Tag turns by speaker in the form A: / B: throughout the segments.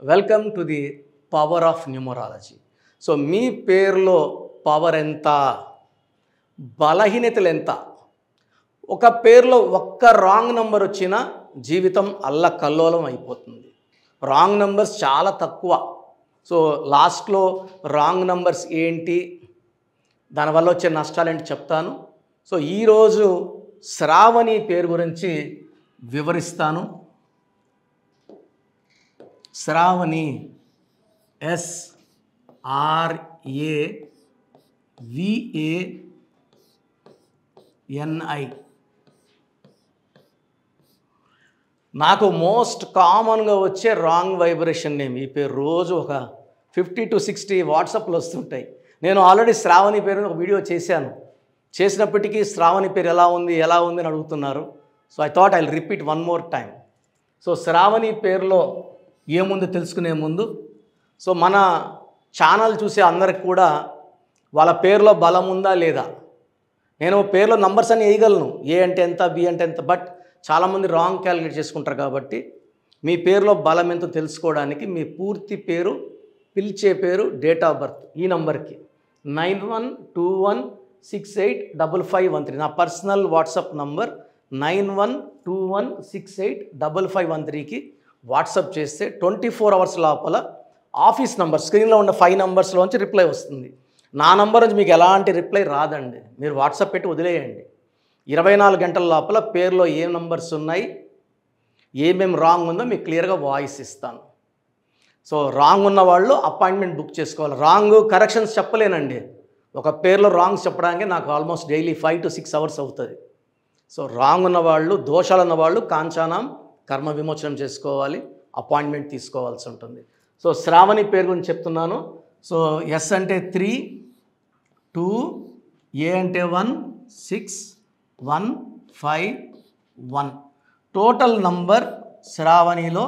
A: Welcome to the power of numerology. So మీ పేరులో power ఎంత, బలహీనతలు ఎంత? ఒక పేరులో ఒక్క రాంగ్ నెంబర్ వచ్చినా జీవితం అల్లకల్లోలం అయిపోతుంది. రాంగ్ నెంబర్స్ చాలా తక్కువ. సో లాస్ట్లో రాంగ్ నెంబర్స్ ఏంటి, దానివల్ల వచ్చే నష్టాలు ఏంటి చెప్తాను. సో ఈరోజు శ్రావణి పేరు గురించి వివరిస్తాను. శ్రావణి SRAVANI. నాకు మోస్ట్ కామన్గా వచ్చే రాంగ్ వైబ్రేషన్ నేమ్ ఈ పేరు. రోజు ఒక 50 to 60 వాట్సాప్లు వస్తుంటాయి. నేను ఆల్రెడీ శ్రావణి పేరు ఒక వీడియో చేసినప్పటికీ శ్రావణి పేరు ఎలా ఉంది అని అడుగుతున్నారు. So I thought I repeat one more time. So Sravani పేరులో ఏముందో తెలుసుకునే ముందు, సో మన ఛానల్ చూసే అందరికి కూడా వాళ్ళ పేరులో బలం ఉందా లేదా, నేను పేరులో నంబర్స్ అని వేయగలను, ఏ అంటే ఎంత, బి అంటే ఎంత, బట్ చాలామంది రాంగ్ క్యాలిక్యులేట్ చేసుకుంటారు. కాబట్టి మీ పేరులో బలం ఎంతో తెలుసుకోవడానికి మీ పూర్తి పేరు, పిలిచే పేరు, డేట్ ఆఫ్ బర్త్ ఈ నంబర్కి 9121685513 నా పర్సనల్ వాట్సాప్ నంబర్ 9121685513కి వాట్సాప్ చేస్తే 24 hours లోపల ఆఫీస్ నంబర్ స్క్రీన్లో ఉన్న 5 numbers రిప్లై వస్తుంది. నా నంబర్ నుంచి మీకు ఎలాంటి రిప్లై రాదండి. మీరు వాట్సాప్ పెట్టి వదిలేయండి. 24 గంటల లోపల పేరులో ఏ నంబర్స్ ఉన్నాయి, ఏమేమి రాంగ్ ఉందో మీకు క్లియర్గా వాయిస్ ఇస్తాను. సో రాంగ్ ఉన్న వాళ్ళు అపాయింట్మెంట్ బుక్ చేసుకోవాలి. రాంగ్ కరెక్షన్స్ చెప్పలేనండి. ఒక పేరులో రాంగ్స్ చెప్పడానికి నాకు ఆల్మోస్ట్ డైలీ 5 to 6 hours అవుతుంది. సో రాంగ్ ఉన్నవాళ్ళు, దోషాలు ఉన్నవాళ్ళు కాంచానం కర్మ విమోచనం చేసుకోవాలి, అపాయింట్మెంట్ తీసుకోవాల్సి ఉంటుంది. సో శ్రావణి పేరు గురించి చెప్తున్నాను. సో S అంటే 3, 2, A అంటే 1, 6, 1, 5, 1. టోటల్ నంబర్ శ్రావణిలో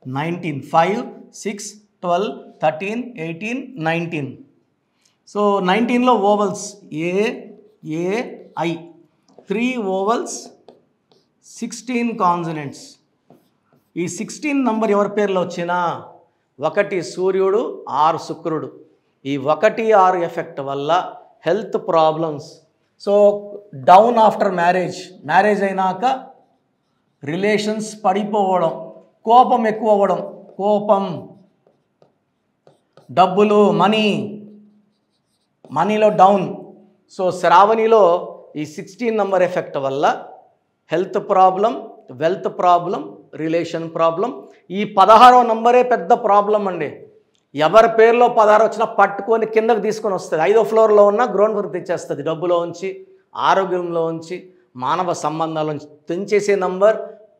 A: 19, 5, 6, 12, 13, 18, 19. సో 19లో ఓవల్స్ AAI, 3 ఓవల్స్, 16 కాన్సనెంట్స్. ఈ 16 నంబర్ ఎవరి పేర్లో వచ్చినా 1 సూర్యుడు, 6 శుక్రుడు. ఈ 1, 6 ఎఫెక్ట్ వల్ల health problems. So down after marriage అయినాక రిలేషన్స్ పడిపోవడం, కోపం ఎక్కువ అవ్వడం, డబ్బులు, మనీలో డౌన్. సో శ్రావణిలో ఈ 16 నంబర్ ఎఫెక్ట్ వల్ల health problem, wealth problem, relation problem. ఈ 16వ నంబరే పెద్ద ప్రాబ్లం అండి. ఎవరి పేరులో 16 వచ్చినా పట్టుకొని కిందకు తీసుకొని వస్తుంది. 5వ ఫ్లోర్లో ఉన్న గ్రౌండ్ ఫ్లోర్ తెచ్చేస్తుంది. డబ్బులో ఉంచి, ఆరోగ్యంలో ఉంచి, మానవ సంబంధాల నుంచి తెంచేసే నంబర్,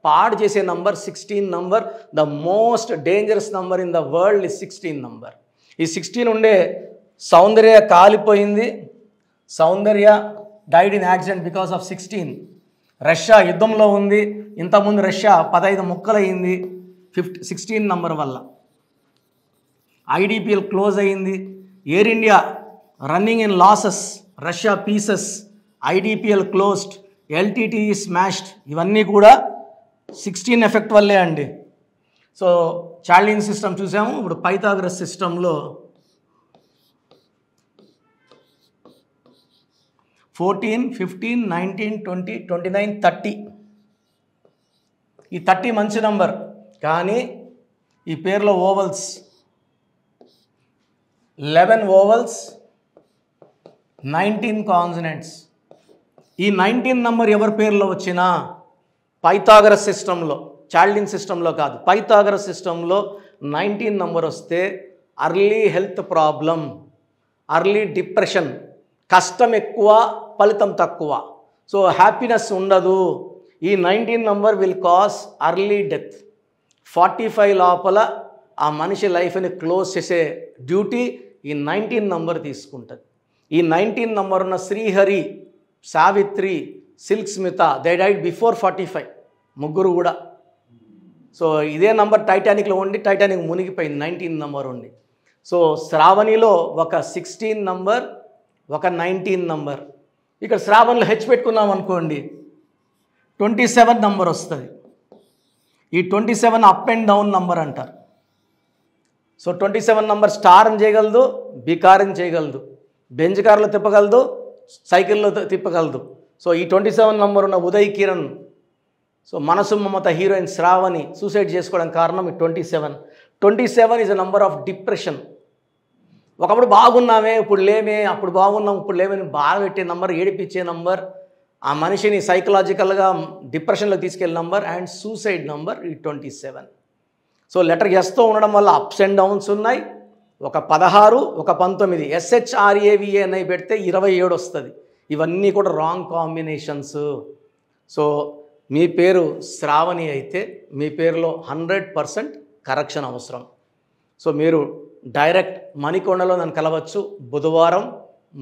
A: పాడు చేసే number 16 number. The most dangerous number in the world is 16 number. ఈ 16 ఉండే సౌందర్య కాలిపోయింది. Soundarya died in accident because of 16. Russia యుద్ధంలో ఉంది. ఇంతకుముందు రష్యా 15 ముక్కలయ్యింది 16 నంబర్ వల్ల. IDPL క్లోజ్ అయ్యింది. Air India running in losses, Russia pieces, IDPL closed, LTTE smashed. ఇవన్నీ కూడా 16 ఎఫెక్ట్ వల్లే అండి. సో చార్లిన్ సిస్టమ్ చూసాము. ఇప్పుడు పైథాగరస్ సిస్టంలో 14, 15, 19, 20, 29, 30. ఈ 30 మంచి నంబర్. కానీ ఈ పేరులో ఓవల్స్ 11 ఓవల్స్, 19 కాన్సనెంట్స్. ఈ 19 నంబర్ ఎవరి పేరులో వచ్చినా పైథాగరస్ సిస్టంలో, చార్లిన్ సిస్టంలో కాదు, పైథాగరస్ సిస్టంలో 19 నంబర్ వస్తే early health problem, early depression, కష్టం ఎక్కువ, ఫలితం తక్కువ. సో హ్యాపీనెస్ ఉండదు. ఈ 19 number will cause early death. 45 లోపల ఆ మనిషి లైఫ్ని క్లోజ్ చేసే డ్యూటీ ఈ 19 నంబర్ తీసుకుంటుంది. ఈ 19 నంబర్ ఉన్న Srihari, Savitri, Silk Smitha, they died before 45, ముగ్గురు కూడా. సో ఇదే నంబర్ టైటానిక్లో ఉండి టైటానిక్ మునిగిపోయింది 19 నంబర్ ఉండి. సో శ్రావణిలో ఒక 16 నంబర్, ఒక 19 నంబర్. ఇక్కడ శ్రావణిలో హెచ్ పెట్టుకున్నాం అనుకోండి 27 నంబర్ వస్తుంది. ఈ 27 అప్ అండ్ డౌన్ నంబర్ అంటారు. సో 27 నంబర్ స్టార్ అని చేయగలదు, బికార్ అని చేయగలదు, బెంజ్ కార్లో తిప్పగలదు, సైకిల్లో తిప్పగలదు. సో ఈ 27 నంబర్ ఉన్న ఉదయ్ కిరణ్, సో మనసు మమత హీరోయిన్ శ్రావణి సూసైడ్ చేసుకోవడానికి కారణం ఈ 27. 27 is a number of depression. ఒకప్పుడు బాగున్నామే ఇప్పుడు లేమే, అప్పుడు బాగున్నాం ఇప్పుడు లేమని బాగా పెట్టే నంబర్, ఏడిపించే నంబర్, ఆ మనిషిని సైకలాజికల్గా డిప్రెషన్లో తీసుకెళ్ళే నంబర్ అండ్ సూసైడ్ నంబర్ ఈ 27. సో లెటర్ ఎస్తో ఉండడం వల్ల అప్స్ అండ్ డౌన్స్ ఉన్నాయి. ఒక 16, ఒక 19, SHRAVA అని పెడితే 27 వస్తుంది. ఇవన్నీ కూడా రాంగ్ కాంబినేషన్స్. సో మీ పేరు శ్రావణి అయితే మీ పేరులో 100% కరెక్షన్ అవసరం. సో మీరు డైరెక్ట్ మణికొండలో నన్ను కలవచ్చు బుధవారం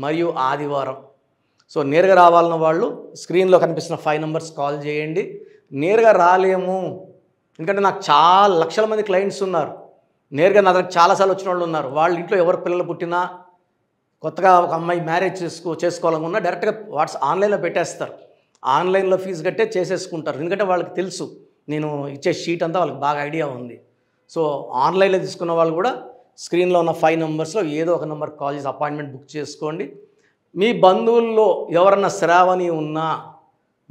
A: మరియు ఆదివారం. సో నేరుగా రావాలన్న వాళ్ళు స్క్రీన్లో కనిపిస్తున్న 5 నంబర్స్ కాల్ చేయండి. నేరుగా రాలేము ఎందుకంటే నాకు చాలా లక్షల మంది క్లయింట్స్ ఉన్నారు, నేరుగా నా దగ్గర చాలాసార్లు వచ్చిన వాళ్ళు ఉన్నారు. వాళ్ళ ఇంట్లో ఎవరు పిల్లలు పుట్టినా, కొత్తగా ఒక అమ్మాయి మ్యారేజ్ చేసుకోవాలనుకున్నా డైరెక్ట్గా ఆన్లైన్లో పెట్టేస్తారు. ఆన్లైన్లో ఫీజు కట్టే చేసేసుకుంటారు, ఎందుకంటే వాళ్ళకి తెలుసు నేను ఇచ్చే షీట్ అంతా వాళ్ళకి బాగా ఐడియా ఉంది. సో ఆన్లైన్లో తీసుకున్న వాళ్ళు కూడా స్క్రీన్లో ఉన్న 5 నంబర్స్లో ఏదో ఒక నెంబర్ కాల్ చేసి అపాయింట్మెంట్ బుక్ చేసుకోండి. మీ బంధువుల్లో ఎవరన్నా శ్రావణి ఉన్నా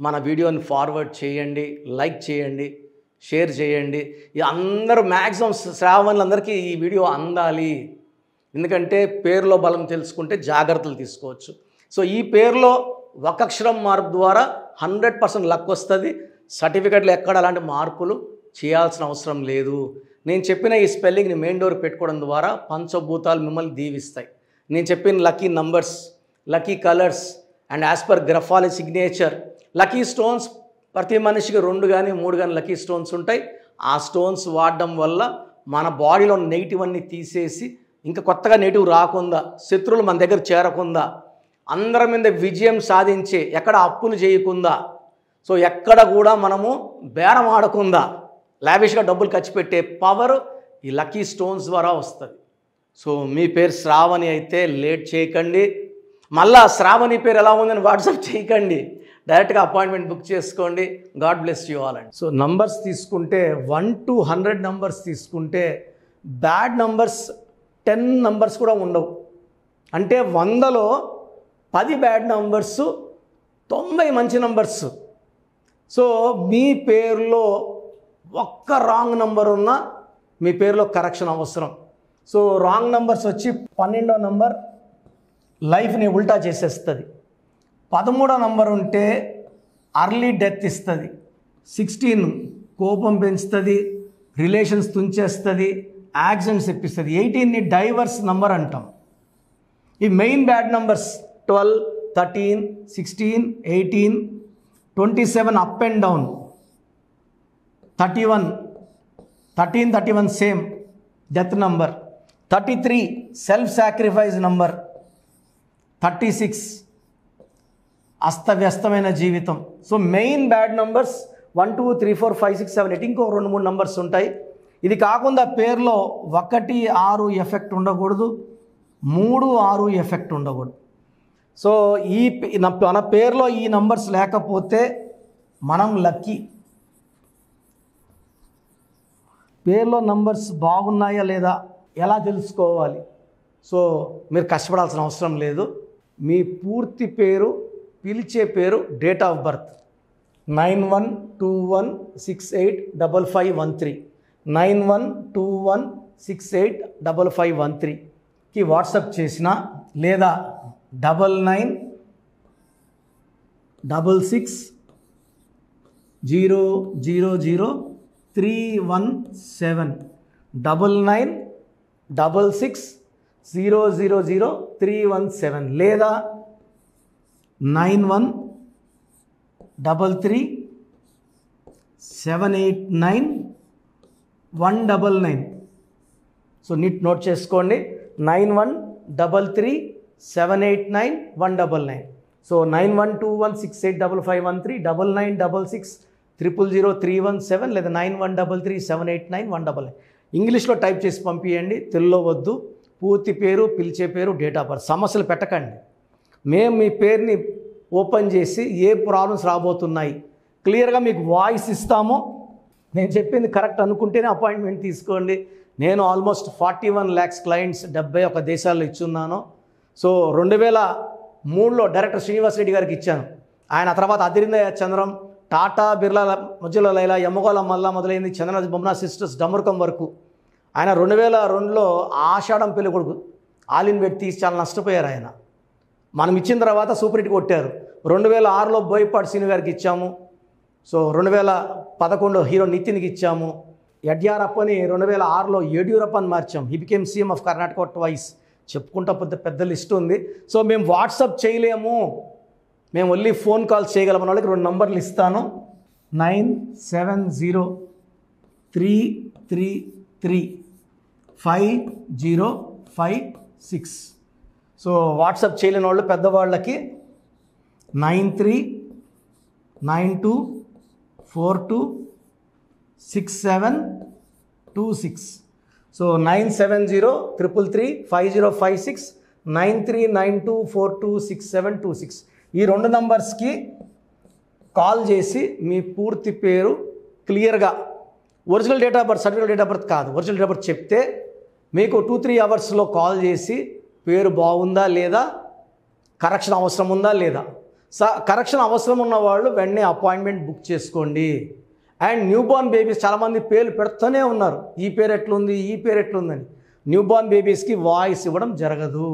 A: మన వీడియోని ఫార్వర్డ్ చేయండి, లైక్ చేయండి, షేర్ చేయండి. అందరూ మ్యాక్సిమం శ్రావణులందరికీ ఈ వీడియో అందాలి, ఎందుకంటే పేరులో బలం తెలుసుకుంటే జాగ్రత్తలు తీసుకోవచ్చు. సో ఈ పేరులో ఒక అక్షరం మార్పు ద్వారా 100% లక్ వస్తుంది. సర్టిఫికెట్లో ఎక్కడ అలాంటి మార్పులు చేయాల్సిన అవసరం లేదు. నేను చెప్పిన ఈ స్పెల్లింగ్ని మెయిన్ డోర్ పెట్టుకోవడం ద్వారా పంచభూతాలు మిమ్మల్ని దీవిస్తాయి. నేను చెప్పిన lucky numbers, lucky colours and as per graphology signature, lucky stones ప్రతి మనిషికి 2 కానీ 3 కానీ లక్కీ స్టోన్స్ ఉంటాయి. ఆ స్టోన్స్ వాడడం వల్ల మన బాడీలో నెగిటివ్ అన్నీ తీసేసి ఇంకా కొత్తగా నెగిటివ్ రాకుండా, శత్రువులు మన దగ్గర చేరకుండా, అందరి మీద విజయం సాధించే, ఎక్కడ అప్పులు చేయకుండా, సో ఎక్కడ కూడా మనము బేరం ఆడకుండా లావిష్గా డబ్బులు ఖర్చు పెట్టే పవర్ ఈ లక్కీ స్టోన్స్ ద్వారా వస్తుంది. సో మీ పేరు శ్రావణి అయితే లేట్ చేయకండి, మళ్ళా శ్రావణి పేరు ఎలా ఉందని వాట్సాప్ చేయకండి, డైరెక్ట్గా అపాయింట్మెంట్ బుక్ చేసుకోండి. గాడ్ బ్లెస్ యూ ఆల్ అండి. సో నంబర్స్ తీసుకుంటే 1 to 100 నంబర్స్ తీసుకుంటే బ్యాడ్ నంబర్స్ 10 నంబర్స్ కూడా ఉండవు. అంటే 100లో 10 బ్యాడ్ నంబర్స్, 90 మంచి నంబర్స్. సో మీ పేరులో ఒక్క రాంగ్ నంబర్ ఉన్నా మీ పేరులో కరెక్షన్ అవసరం. సో రాంగ్ నంబర్స్ వచ్చి 12వ నంబర్ లైఫ్ని ఉల్టా చేసేస్తుంది, 13వ నంబర్ ఉంటే అర్లీ డెత్ ఇస్తుంది, 16 కోపం పెంచుతుంది, రిలేషన్స్ తుంచేస్తుంది, యాక్సిడెంట్స్ ఇప్పిస్తుంది, 18ని డైవర్స్ నంబర్ అంటాం. ఈ main bad numbers 12, 13, 16, 18, 27 up and down, 31, 13, 31 same death number, 33 self sacrifice number, 36 అస్తవ్యస్తమైన జీవితం. సో మెయిన్ బ్యాడ్ నంబర్స్ 1, 2, 3, 4, 5, 6, 7, 8 ఇంకో 2, 3 నంబర్స్ ఉంటాయి. ఇది కాకుండా పేరులో 1, 6 ఎఫెక్ట్ ఉండకూడదు, 3, 6 ఎఫెక్ట్ ఉండకూడదు. సో మన పేరులో ఈ నంబర్స్ లేకపోతే మనం లక్కీ. పేరులో నంబర్స్ బాగున్నాయా లేదా ఎలా తెలుసుకోవాలి? సో మీరు కష్టపడాల్సిన అవసరం లేదు. మీ పూర్తి పేరు, పిలిచే పేరు, డేట్ ఆఫ్ బర్త్ 9121685513, 9121685513కి వాట్సాప్ చేసిన, లేదా 9966000317, 9966000317, లేదా 9133789199. సో నోట్ చేసుకోండి, 9133789199. సో 9121685513, 9966000317, లేదా 9133789199. ఇంగ్లీష్లో టైప్ చేసి పంపించండి, తెలుగులో వద్దు. పూర్తి పేరు, పిలిచే పేరు, డేట్ ఆఫ్ బర్త్. సమస్యలు పెట్టకండి. మేము మీ పేరుని ఓపెన్ చేసి ఏ ప్రాబ్లమ్స్ రాబోతున్నాయి క్లియర్గా మీకు వాయిస్ ఇస్తాము. నేను చెప్పింది కరెక్ట్ అనుకుంటేనే అపాయింట్మెంట్ తీసుకోండి, నేను ఆల్మోస్ట్ 41 lakhs క్లయింట్స్ 71 దేశాల్లో ఇచ్చున్నాను. సో 2003లో డైరెక్టర్ శ్రీనివాస్ రెడ్డి గారికి ఇచ్చాను. ఆయన తర్వాత అదిరింద చంద్రం, టాటా, బిర్లా, మధ్యలో లైలా, యమ్మగోళ మల్లా మొదలైంది, చంద్రనాథ్ బొమ్మనా సిస్టర్స్, డమరుకం వరకు. ఆయన 2002లో ఆషాఢం పెళ్లి కొడుకు ఆల్ ఇన్ బెడ్ తీసి చాలా నష్టపోయారు ఆయన. మనం ఇచ్చిన తర్వాత సూపర్ హిట్ కొట్టారు. 2006లో బోయపాటి శ్రీను గారికి ఇచ్చాము. సో 2011లో హీరో నితిన్కి ఇచ్చాము. యడ్యూరప్పని 2006లో యడ్యూరప్పని మార్చాం. He became CM of Karnataka twice. చెప్పుకుంటా పెద్ద లిస్ట్ ఉంది. సో మేము వాట్సాప్ చేయలేము, మేము ఓన్లీ ఫోన్ కాల్స్ చేయగలమన్న వాళ్ళకి 2 నంబర్లు ఇస్తాను. 9703335056. సో వాట్సాప్ చేయలేని వాళ్ళు పెద్దవాళ్ళకి 9392426726. సో 9703335056, 9392426726. ఈ 2 నంబర్స్కి కాల్ చేసి మీ పూర్తి పేరు క్లియర్గా, original date of birth, certificate date of birth కాదు, ఒరిజినల్ డేట్ ఆఫ్ బర్త్ చెప్తే మీకు 2-3 అవర్స్లో కాల్ చేసి పేరు బాగుందా లేదా, కరెక్షన్ అవసరం ఉందా లేదా. కరెక్షన్ అవసరం ఉన్న వాళ్ళు వెంటనే అపాయింట్మెంట్ బుక్ చేసుకోండి. అండ్ న్యూబార్న్ బేబీస్ చాలామంది పేర్లు పెడుతూనే ఉన్నారు, ఈ పేరు ఎట్లుంది, ఈ పేరు ఎట్లుందని. న్యూబార్న్ బేబీస్కి వాయిస్ ఇవ్వడం జరగదు.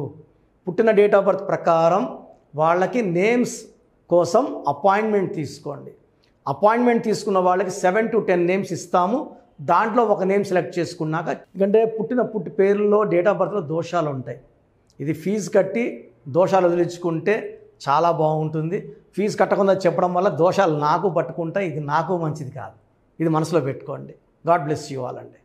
A: పుట్టిన డేట్ ఆఫ్ బర్త్ ప్రకారం వాళ్ళకి నేమ్స్ కోసం అపాయింట్మెంట్ తీసుకోండి. అపాయింట్మెంట్ తీసుకున్న వాళ్ళకి 7 to 10 నేమ్స్ ఇస్తాము. దాంట్లో ఒక నేమ్ సెలెక్ట్ చేసుకున్నాక, ఎందుకంటే పుట్టి పేర్లలో డేట్ ఆఫ్ బర్త్లో దోషాలు ఉంటాయి. ఇది ఫీజు కట్టి దోషాలు వదిలించుకుంటే చాలా బాగుంటుంది. ఫీజు కట్టకుండా చెప్పడం వల్ల దోషాలు నాకు పట్టుకుంటాయి. ఇది నాకు మంచిది కాదు. ఇది మనసులో పెట్టుకోండి. గాడ్ బ్లెస్ యూ ఆల్ అండి.